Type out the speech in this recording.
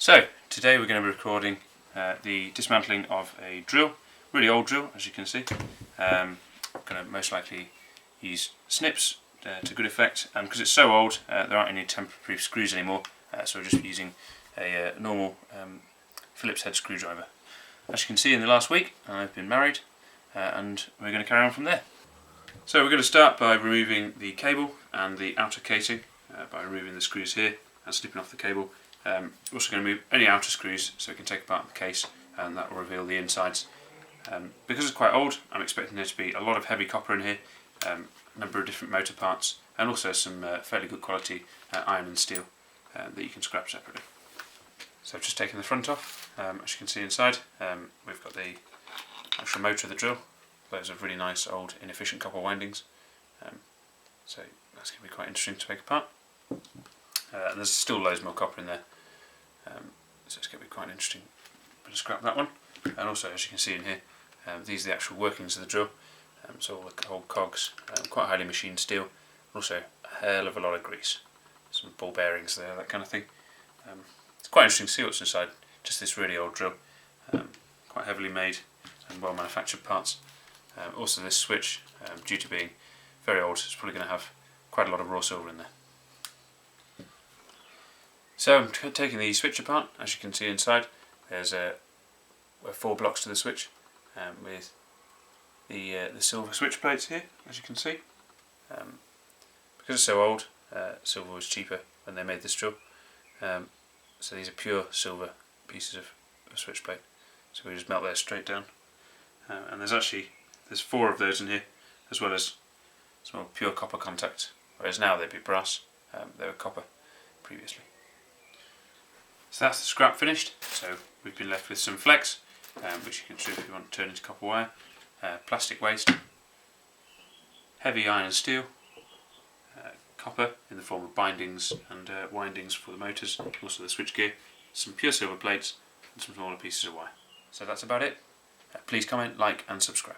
So today we're going to be recording the dismantling of a drill, really old drill as you can see. I'm going to most likely use snips to good effect, and because it's so old there aren't any tamper-proof screws anymore, so we're just using a normal Phillips head screwdriver. As you can see, in the last week I've been married and we're going to carry on from there. So we're going to start by removing the cable and the outer casing by removing the screws here and snipping off the cable. We're also going to remove any outer screws so we can take apart the case, and that will reveal the insides. Because it's quite old, I'm expecting there to be a lot of heavy copper in here, a number of different motor parts, and also some fairly good quality iron and steel that you can scrap separately. So I've just taken the front off. As you can see inside, we've got the actual motor of the drill, loads of really nice old inefficient copper windings, so that's going to be quite interesting to take apart. And there's still loads more copper in there, so it's going to be quite interesting to scrap that one. And also, as you can see in here, these are the actual workings of the drill, so all the old cogs, quite highly machined steel, also a hell of a lot of grease, some ball bearings there, that kind of thing. It's quite interesting to see what's inside just this really old drill, quite heavily made and well manufactured parts. Also this switch, due to being very old, it's probably going to have quite a lot of raw silver in there. So I'm taking the switch apart. As you can see inside, there's 4 blocks to the switch, with the silver switch plates here, as you can see. Because it's so old, silver was cheaper when they made this drill. So these are pure silver pieces of switch plate. So we just melt those straight down. And there's 4 of those in here, as well as some more pure copper contacts. Whereas now they'd be brass, they were copper previously. So that's the scrap finished. So we've been left with some flex, which you can strip if you want to turn into copper wire, plastic waste, heavy iron and steel, copper in the form of bindings and windings for the motors, also the switch gear, some pure silver plates and some smaller pieces of wire. So that's about it. Please comment, like and subscribe.